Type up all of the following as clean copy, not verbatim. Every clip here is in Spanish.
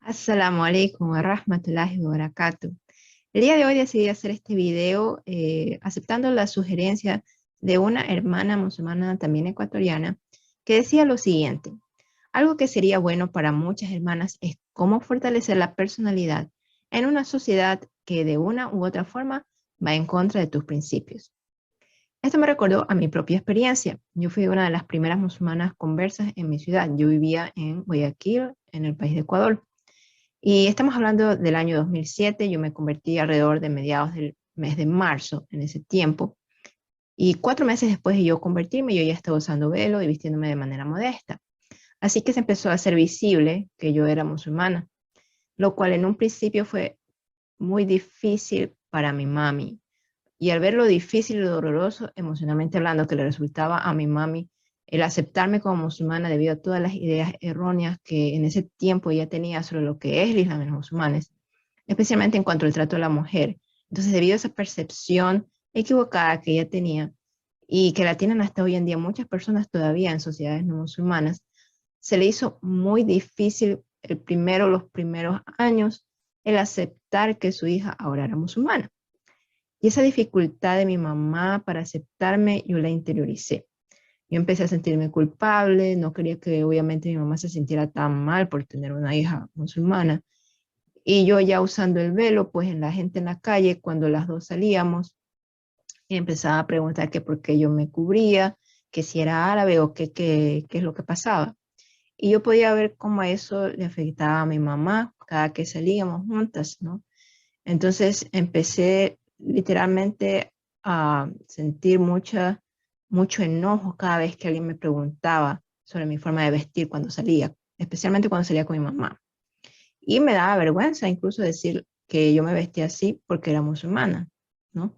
Assalamu alaikum wa rahmatullahi wa barakatuh. El día de hoy decidí hacer este video aceptando la sugerencia de una hermana musulmana también ecuatoriana que decía lo siguiente: algo que sería bueno para muchas hermanas es cómo fortalecer la personalidad en una sociedad que de una u otra forma va en contra de tus principios. Esto me recordó a mi propia experiencia. Yo fui una de las primeras musulmanas conversas en mi ciudad. Yo vivía en Guayaquil, en el país de Ecuador. Y estamos hablando del año 2007. Yo me convertí alrededor de mediados del mes de marzo en ese tiempo. Y 4 meses después de yo convertirme, yo ya estaba usando velo y vistiéndome de manera modesta. Así que se empezó a hacer visible que yo era musulmana, lo cual en un principio fue muy difícil para mi mami. Y al ver lo difícil y lo doloroso, emocionalmente hablando, que le resultaba a mi mami el aceptarme como musulmana debido a todas las ideas erróneas que en ese tiempo ella tenía sobre lo que es el Islam en los musulmanes, especialmente en cuanto al trato de la mujer. Entonces, debido a esa percepción equivocada que ella tenía y que la tienen hasta hoy en día muchas personas todavía en sociedades no musulmanas, se le hizo muy difícil los primeros años, el aceptar que su hija ahora era musulmana. Y esa dificultad de mi mamá para aceptarme, yo la interioricé. Yo empecé a sentirme culpable, no quería que obviamente mi mamá se sintiera tan mal por tener una hija musulmana. Y yo ya usando el velo, pues en la gente en la calle, cuando las dos salíamos, empezaba a preguntar que por qué yo me cubría, que si era árabe o qué es lo que pasaba. Y yo podía ver cómo eso le afectaba a mi mamá cada que salíamos juntas, ¿no? Entonces empecé literalmente a sentir mucho enojo cada vez que alguien me preguntaba sobre mi forma de vestir cuando salía, especialmente cuando salía con mi mamá. Y me daba vergüenza incluso decir que yo me vestía así porque era musulmana, ¿no?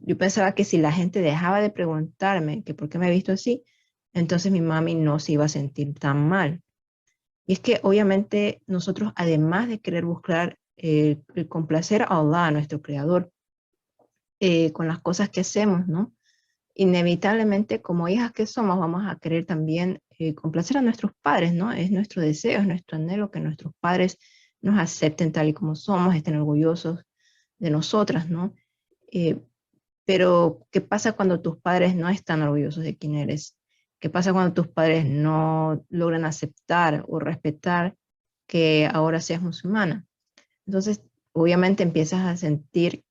Yo pensaba que si la gente dejaba de preguntarme que por qué me he visto así, entonces mi mami no se iba a sentir tan mal. Y es que obviamente nosotros, además de querer buscar el complacer a Allah, a nuestro creador, con las cosas que hacemos, ¿no? Inevitablemente, como hijas que somos, vamos a querer también complacer a nuestros padres, ¿no? Es nuestro deseo, es nuestro anhelo que nuestros padres nos acepten tal y como somos, estén orgullosos de nosotras, ¿no? Eh, pero, ¿qué pasa cuando tus padres no están orgullosos de quién eres? ¿Qué pasa cuando tus padres no logran aceptar o respetar que ahora seas musulmana? Entonces, obviamente empiezas a sentir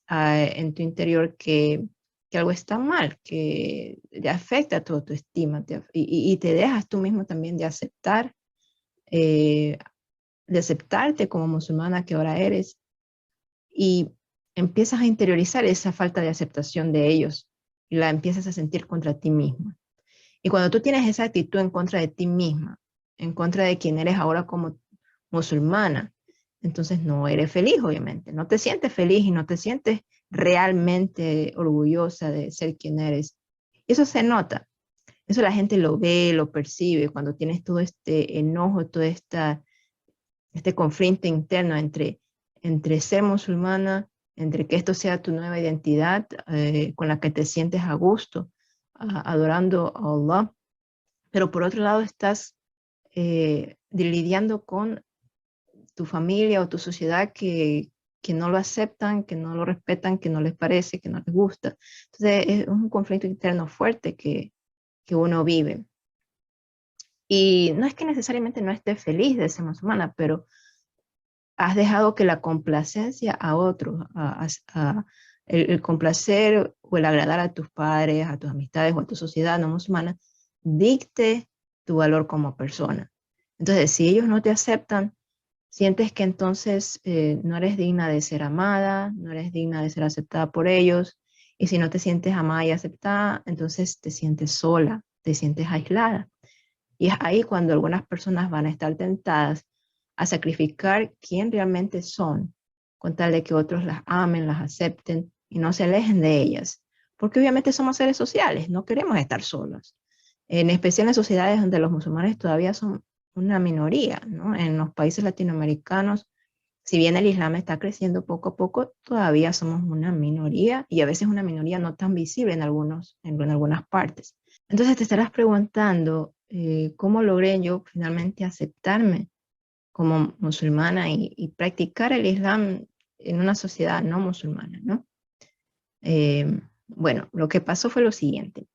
en tu interior que algo está mal, que te afecta tu autoestima y te dejas tú mismo también eh, de aceptarte como musulmana que ahora eres, y empiezas a interiorizar esa falta de aceptación de ellos y la empiezas a sentir contra ti misma. Y cuando tú tienes esa actitud en contra de ti misma, en contra de quien eres ahora como musulmana, entonces no eres feliz, obviamente. No te sientes feliz y no te sientes realmente orgullosa de ser quien eres. Eso se nota. Eso la gente lo ve, lo percibe cuando tienes todo este enojo, este conflicto interno entre ser musulmana, entre que esto sea tu nueva identidad con la que te sientes a gusto, adorando a Allah, pero por otro lado estás lidiando con tu familia o tu sociedad que no lo aceptan, que no lo respetan, que no les parece, que no les gusta. Entonces es un conflicto interno fuerte que uno vive. Y no es que necesariamente no estés feliz de ser musulmana, pero has dejado que la complacencia a otros, el complacer o el agradar a tus padres, a tus amistades o a tu sociedad no musulmana, dicte tu valor como persona. Entonces, si ellos no te aceptan, sientes que entonces no eres digna de ser amada, no eres digna de ser aceptada por ellos, y si no te sientes amada y aceptada, entonces te sientes sola, te sientes aislada. Y es ahí cuando algunas personas van a estar tentadas a sacrificar quién realmente son, con tal de que otros las amen, las acepten y no se alejen de ellas. Porque obviamente somos seres sociales, no queremos estar solos. En especial en sociedades donde los musulmanes todavía son una minoría, ¿no? En los países latinoamericanos, si bien el Islam está creciendo poco a poco, todavía somos una minoría y a veces una minoría no tan visible en algunas partes. Entonces te estarás preguntando, ¿cómo logré yo finalmente aceptarme como musulmana y practicar el Islam en una sociedad no musulmana, ¿no? Bueno, lo que pasó fue lo siguiente.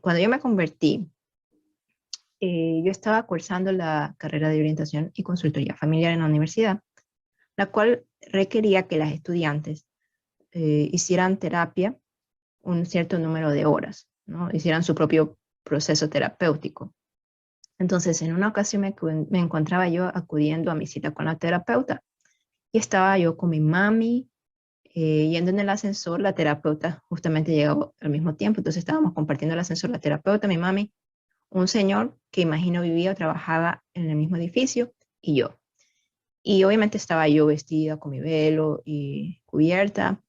Cuando yo me convertí, yo estaba cursando la carrera de orientación y consultoría familiar en la universidad, la cual requería que las estudiantes hicieran terapia un cierto número de horas, ¿no? Hicieran su propio proceso terapéutico. Entonces, en una ocasión me encontraba yo acudiendo a mi cita con la terapeuta y estaba yo con mi mami yendo en el ascensor. La terapeuta justamente llegó al mismo tiempo, entonces estábamos compartiendo el ascensor, la terapeuta, mi mami, un señor que imagino vivía o trabajaba en el mismo edificio y yo. Y obviamente estaba yo vestida con mi velo y cubierta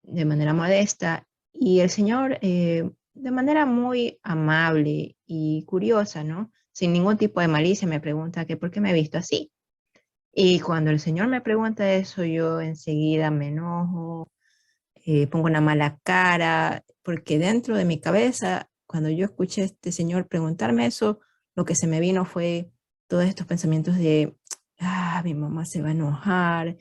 de manera modesta y el señor de manera muy amable y curiosa, ¿no? Sin ningún tipo de malicia me pregunta que por qué me he visto así. Y cuando el señor me pregunta eso, yo enseguida me enojo, pongo una mala cara, porque dentro de mi cabeza, cuando yo escuché a este señor preguntarme eso, lo que se me vino fue todos estos pensamientos de, mi mamá se va a enojar,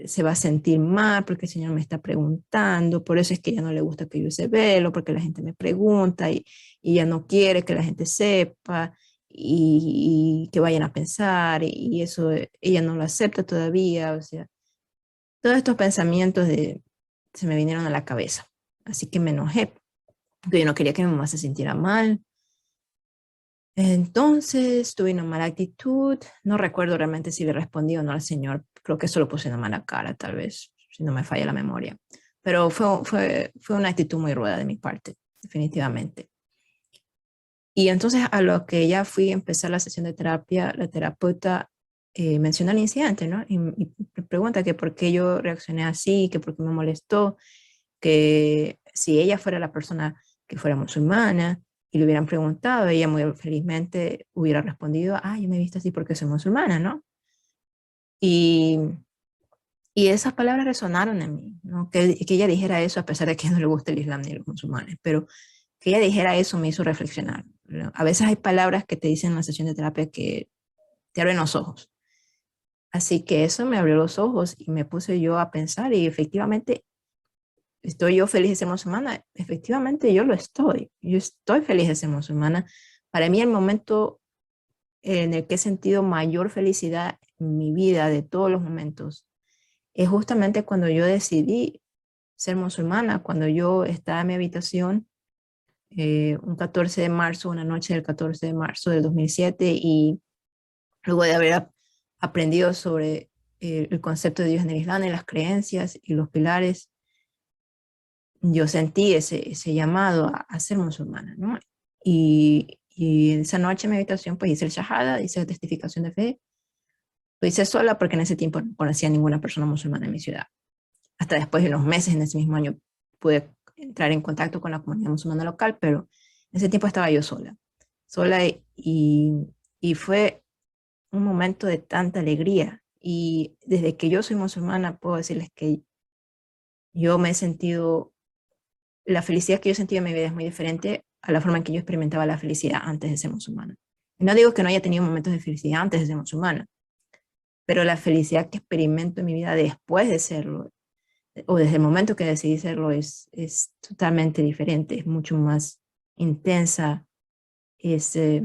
se va a sentir mal porque el señor me está preguntando, por eso es que ya no le gusta que yo use velo, porque la gente me pregunta y ya no quiere que la gente sepa y que vayan a pensar y eso ella no lo acepta todavía, o sea, todos estos pensamientos se me vinieron a la cabeza. Así que me enojé, porque yo no quería que mi mamá se sintiera mal. Entonces tuve una mala actitud. No recuerdo realmente si le respondí o no al señor. Creo que solo puse una mala cara, tal vez, si no me falla la memoria. Pero fue una actitud muy ruda de mi parte, definitivamente. Y entonces a lo que ya fui a empezar la sesión de terapia, la terapeuta menciona el incidente, ¿no? Y me pregunta que por qué yo reaccioné así, que por qué me molestó, que si ella fuera la persona que fuera musulmana y le hubieran preguntado, ella muy felizmente hubiera respondido, yo me he visto así porque soy musulmana, ¿no? Y, y esas palabras resonaron en mí, ¿no? Que ella dijera eso a pesar de que no le gusta el Islam ni los musulmanes, pero que ella dijera eso me hizo reflexionar, ¿no? A veces hay palabras que te dicen en la sesión de terapia que te abren los ojos. Así que eso me abrió los ojos y me puse yo a pensar y efectivamente ¿estoy yo feliz de ser musulmana? Efectivamente, yo lo estoy. Yo estoy feliz de ser musulmana. Para mí, el momento en el que he sentido mayor felicidad en mi vida, de todos los momentos, es justamente cuando yo decidí ser musulmana, cuando yo estaba en mi habitación un 14 de marzo, una noche del 14 de marzo del 2007, y luego de haber aprendido sobre el concepto de Dios en el Islam, y las creencias y los pilares, yo sentí ese llamado a ser musulmana, ¿no? Y esa noche en mi habitación pues hice el shahada, hice la testificación de fe. Lo hice sola porque en ese tiempo no conocía a ninguna persona musulmana en mi ciudad. Hasta después de unos meses, en ese mismo año, pude entrar en contacto con la comunidad musulmana local, pero en ese tiempo estaba yo sola. Sola y fue un momento de tanta alegría. Y desde que yo soy musulmana, puedo decirles que yo me he sentido la felicidad que yo sentía en mi vida es muy diferente a la forma en que yo experimentaba la felicidad antes de ser musulmana. Y no digo que no haya tenido momentos de felicidad antes de ser musulmana, pero la felicidad que experimento en mi vida después de serlo, o desde el momento que decidí serlo, es totalmente diferente, es mucho más intensa, es, eh,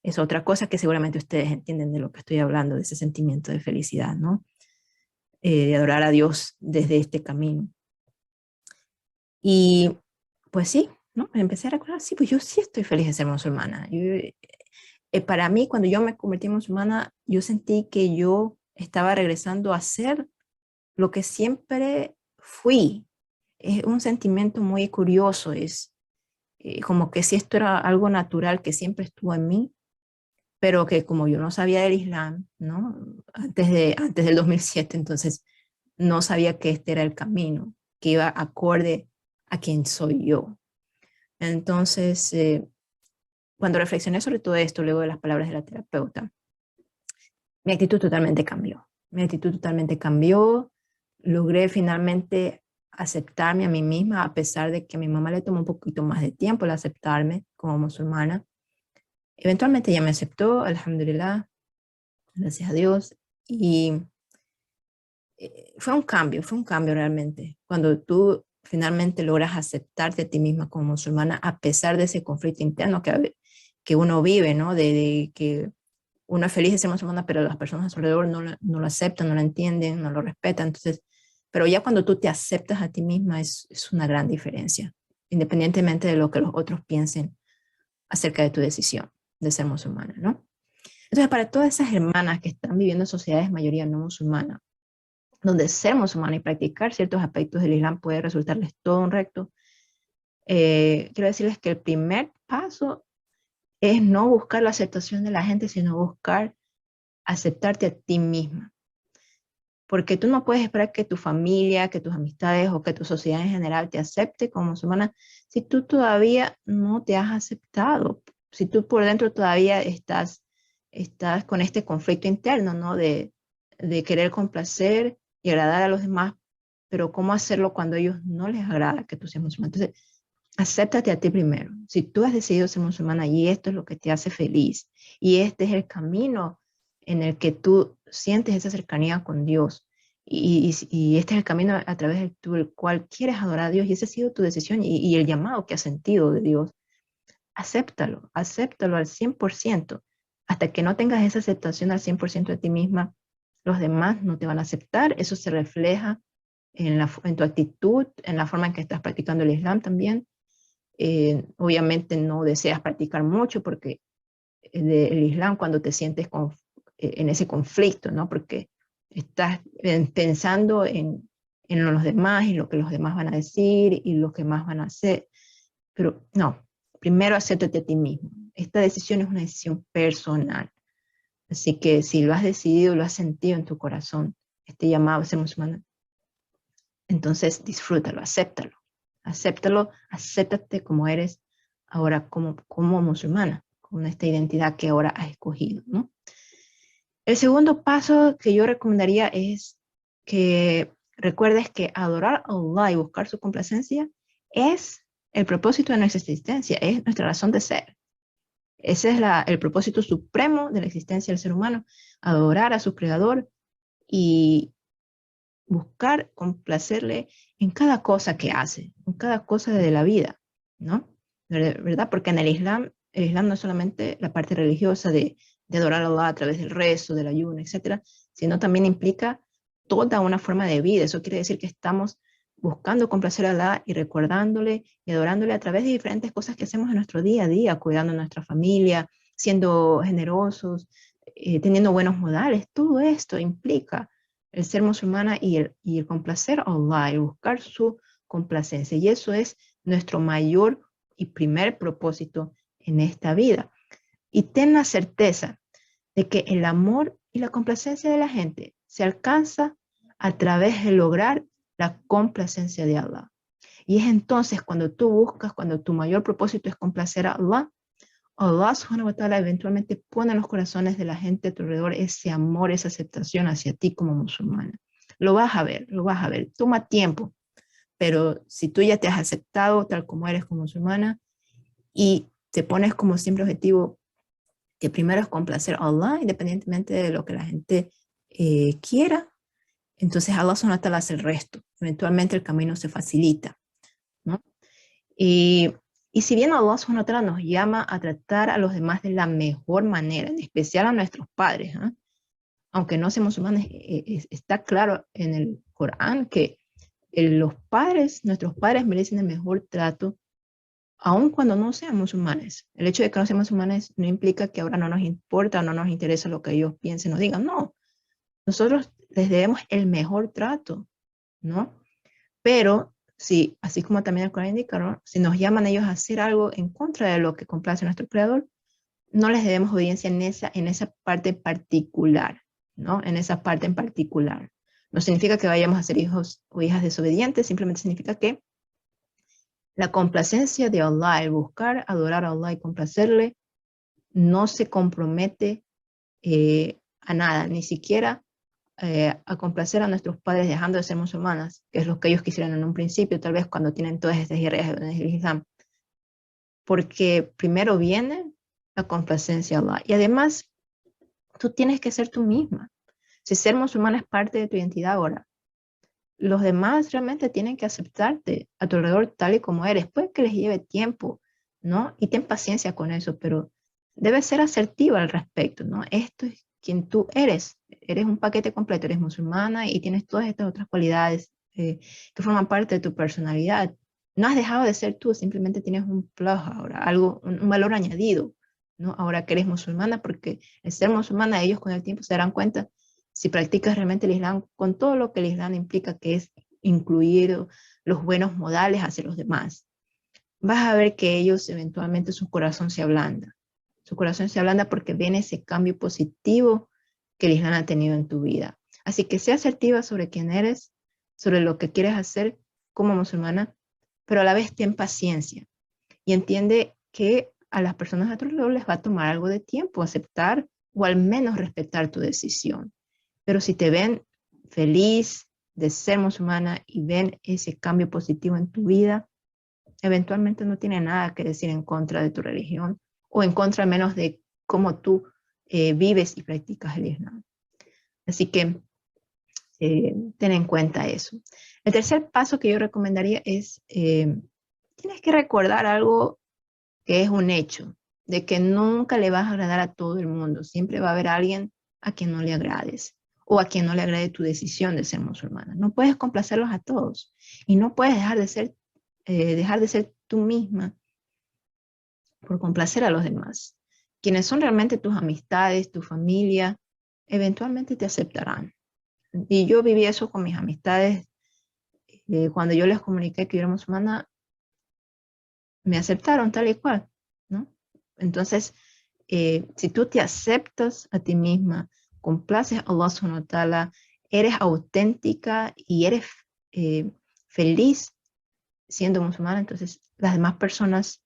es otra cosa que seguramente ustedes entienden de lo que estoy hablando, de ese sentimiento de felicidad, ¿no? De adorar a Dios desde este camino. Y pues sí, ¿no? Me empecé a recordar, sí, pues yo sí estoy feliz de ser musulmana. Para mí, cuando yo me convertí en musulmana, yo sentí que yo estaba regresando a ser lo que siempre fui. Es un sentimiento muy curioso, es como que si esto era algo natural que siempre estuvo en mí, pero que como yo no sabía del Islam, ¿no? Antes del 2007, entonces no sabía que este era el camino, que iba acorde a quien soy yo. Entonces, cuando reflexioné sobre todo esto, luego de las palabras de la terapeuta, mi actitud totalmente cambió. Mi actitud totalmente cambió. Logré finalmente aceptarme a mí misma, a pesar de que a mi mamá le tomó un poquito más de tiempo el aceptarme como musulmana. Eventualmente ella me aceptó, alhamdulillah, gracias a Dios, y fue un cambio realmente, cuando tú finalmente logras aceptarte a ti misma como musulmana, a pesar de ese conflicto interno que uno vive, ¿no? De que uno es feliz de ser musulmana, pero las personas a su alrededor no lo aceptan, no lo entienden, no lo respetan. Entonces, pero ya cuando tú te aceptas a ti misma es una gran diferencia, independientemente de lo que los otros piensen acerca de tu decisión de ser musulmana, ¿no? Entonces, para todas esas hermanas que están viviendo en sociedades mayoría no musulmana, donde ser musulmana y practicar ciertos aspectos del Islam puede resultarles todo un reto, quiero decirles que el primer paso es no buscar la aceptación de la gente, sino buscar aceptarte a ti misma. Porque tú no puedes esperar que tu familia, que tus amistades o que tu sociedad en general te acepte como musulmana si tú todavía no te has aceptado, si tú por dentro todavía estás con este conflicto interno, ¿no? De querer complacer y agradar a los demás, pero ¿cómo hacerlo cuando a ellos no les agrada que tú seas musulmana? Entonces, acéptate a ti primero. Si tú has decidido ser musulmana y esto es lo que te hace feliz y este es el camino en el que tú sientes esa cercanía con Dios y este es el camino a través del cual quieres adorar a Dios y esa ha sido tu decisión y el llamado que has sentido de Dios, acéptalo al 100%. Hasta que no tengas esa aceptación al 100% de ti misma, los demás no te van a aceptar. Eso se refleja en tu actitud, en la forma en que estás practicando el Islam también. Obviamente no deseas practicar mucho porque el Islam cuando te sientes en ese conflicto, ¿no? Porque estás pensando en los demás y lo que los demás van a decir y lo que más van a hacer. Pero no, primero acéptate a ti mismo. Esta decisión es una decisión personal. Así que si lo has decidido, lo has sentido en tu corazón, este llamado a ser musulmán, entonces disfrútalo, acéptalo, acéptate como eres ahora como musulmana, con esta identidad que ahora has escogido, ¿no? El segundo paso que yo recomendaría es que recuerdes que adorar a Allah y buscar su complacencia es el propósito de nuestra existencia, es nuestra razón de ser. Ese es el propósito supremo de la existencia del ser humano, adorar a su creador y buscar complacerle en cada cosa que hace, en cada cosa de la vida, ¿no? ¿Verdad? Porque en el Islam no es solamente la parte religiosa de adorar a Allah a través del rezo, del ayuno, etcétera, sino también implica toda una forma de vida. Eso quiere decir que estamos buscando complacer a Allah y recordándole y adorándole a través de diferentes cosas que hacemos en nuestro día a día, cuidando a nuestra familia, siendo generosos, teniendo buenos modales. Todo esto implica el ser musulmana y el complacer a Allah y buscar su complacencia. Y eso es nuestro mayor y primer propósito en esta vida. Y ten la certeza de que el amor y la complacencia de la gente se alcanza a través de lograr la complacencia de Allah. Y es entonces cuando tú buscas, cuando tu mayor propósito es complacer a Allah, Allah subhanahu wa ta'ala eventualmente pone en los corazones de la gente a tu alrededor ese amor, esa aceptación hacia ti como musulmana. Lo vas a ver, lo vas a ver. Toma tiempo, pero si tú ya te has aceptado tal como eres como musulmana y te pones como siempre objetivo que primero es complacer a Allah, independientemente de lo que la gente quiera, entonces Allah subhanahu wa ta'ala hace el resto. Eventualmente el camino se facilita, ¿no? Y, y si bien Allah subhanahu wa ta'ala nos llama a tratar a los demás de la mejor manera, en especial a nuestros padres, ¿eh? Aunque no seamos humanos, está claro en el Corán que nuestros padres merecen el mejor trato, aun cuando no sean musulmanes. El hecho de que no sean musulmanes no implica que ahora no nos importa o no nos interesa lo que ellos piensen o digan. No, nosotros les debemos el mejor trato, ¿no? Pero si, así como también el Corán indica, ¿no? Si nos llaman ellos a hacer algo en contra de lo que complace a nuestro creador, no les debemos obediencia en esa parte particular, ¿no? En esa parte en particular. No significa que vayamos a ser hijos o hijas desobedientes, simplemente significa que la complacencia de Allah, el buscar adorar a Allah y complacerle, no se compromete a nada, ni siquiera a complacer a nuestros padres dejando de ser musulmanas, que es lo que ellos quisieran en un principio, tal vez cuando tienen todas estas ideas del Islam. Porque primero viene la complacencia a Allah. Y además, tú tienes que ser tú misma. Si ser musulmana es parte de tu identidad ahora, los demás realmente tienen que aceptarte a tu alrededor tal y como eres. Puede que les lleve tiempo, ¿no? Y ten paciencia con eso, pero debes ser asertiva al respecto, ¿no? Esto es quien tú eres. Eres un paquete completo, eres musulmana y tienes todas estas otras cualidades que forman parte de tu personalidad. No has dejado de ser tú, simplemente tienes un plus ahora, algo, un valor añadido, ¿no? Ahora que eres musulmana, porque el ser musulmana, ellos con el tiempo se darán cuenta si practicas realmente el Islam con todo lo que el Islam implica, que es incluir los buenos modales hacia los demás. Vas a ver que ellos eventualmente su corazón se ablanda. Su corazón se ablanda porque ven ese cambio positivo que el Islam ha tenido en tu vida. Así que sea asertiva sobre quién eres, sobre lo que quieres hacer como musulmana, pero a la vez ten paciencia y entiende que a las personas a tu alrededor les va a tomar algo de tiempo aceptar o al menos respetar tu decisión. Pero si te ven feliz de ser musulmana y ven ese cambio positivo en tu vida, eventualmente no tiene nada que decir en contra de tu religión o en contra al menos de cómo tú vives y practicas el Islam. Así que ten en cuenta eso. El tercer paso que yo recomendaría es, tienes que recordar algo que es un hecho, de que nunca le vas a agradar a todo el mundo. Siempre va a haber alguien a quien no le agrades o a quien no le agrade tu decisión de ser musulmana. No puedes complacerlos a todos y no puedes dejar de ser tú misma por complacer a los demás. Quienes son realmente tus amistades, tu familia, eventualmente te aceptarán. Y yo viví eso con mis amistades. Cuando yo les comuniqué que yo era musulmana, me aceptaron tal y cual, ¿no? Entonces, si tú te aceptas a ti misma, complaces a Allah subhanahu wa ta'ala, eres auténtica y eres feliz siendo musulmana, entonces las demás personas,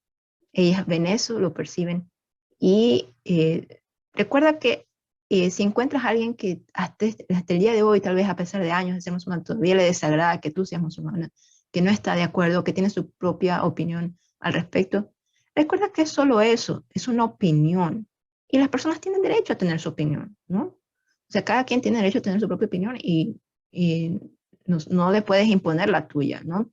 ellas ven eso, lo perciben. Y recuerda que si encuentras a alguien que hasta el día de hoy, tal vez a pesar de años de ser musulmana, todavía le desagrada que tú seas musulmana, que no está de acuerdo, que tiene su propia opinión al respecto, recuerda que es solo eso, es una opinión. Y las personas tienen derecho a tener su opinión, ¿no? O sea, cada quien tiene derecho a tener su propia opinión y no le puedes imponer la tuya, ¿no?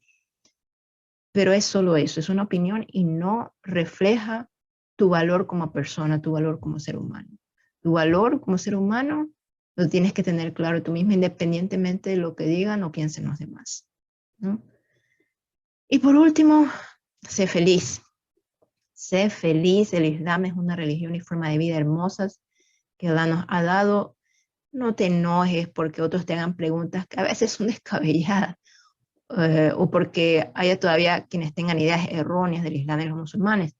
Pero es solo eso, es una opinión y no refleja tu valor como persona, tu valor como ser humano. Tu valor como ser humano lo tienes que tener claro tú mismo, independientemente de lo que digan o piensen los demás, ¿no? Y por último, sé feliz. Sé feliz, el Islam es una religión y forma de vida hermosas que Allah nos ha dado. No te enojes porque otros te hagan preguntas que a veces son descabelladas o porque haya todavía quienes tengan ideas erróneas del Islam de los musulmanes.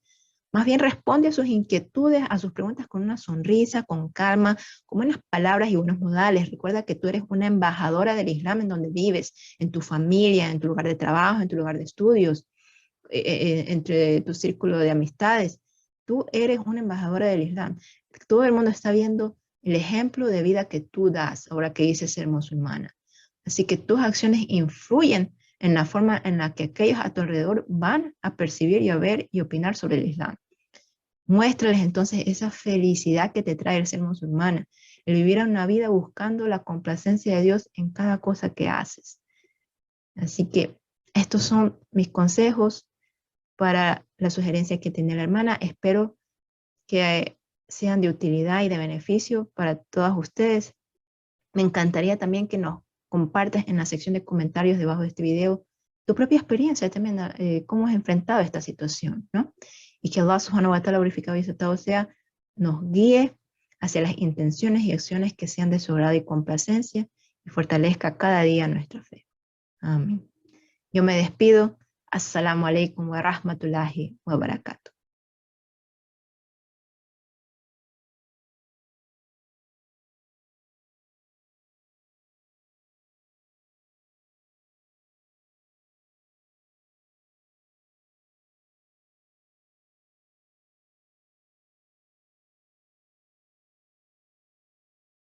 Más bien responde a sus inquietudes, a sus preguntas con una sonrisa, con calma, con buenas palabras y buenos modales. Recuerda que tú eres una embajadora del Islam en donde vives, en tu familia, en tu lugar de trabajo, en tu lugar de estudios, entre tu círculo de amistades. Tú eres una embajadora del Islam. Todo el mundo está viendo el ejemplo de vida que tú das ahora que dices ser musulmana. Así que tus acciones influyen en la forma en la que aquellos a tu alrededor van a percibir y a ver y opinar sobre el Islam. Muéstrales entonces esa felicidad que te trae el ser musulmana, el vivir una vida buscando la complacencia de Dios en cada cosa que haces. Así que estos son mis consejos para la sugerencia que tiene la hermana. Espero que sean de utilidad y de beneficio para todas ustedes. Me encantaría también que nos compartas en la sección de comentarios debajo de este video tu propia experiencia también, cómo has enfrentado esta situación, ¿no? Y que Allah subhanahu wa ta'ala glorificado y aceptado sea, nos guíe hacia las intenciones y acciones que sean de su agrado y complacencia y fortalezca cada día nuestra fe. Amén. Yo me despido. Assalamu alaikum wa rahmatullahi wa barakatuh.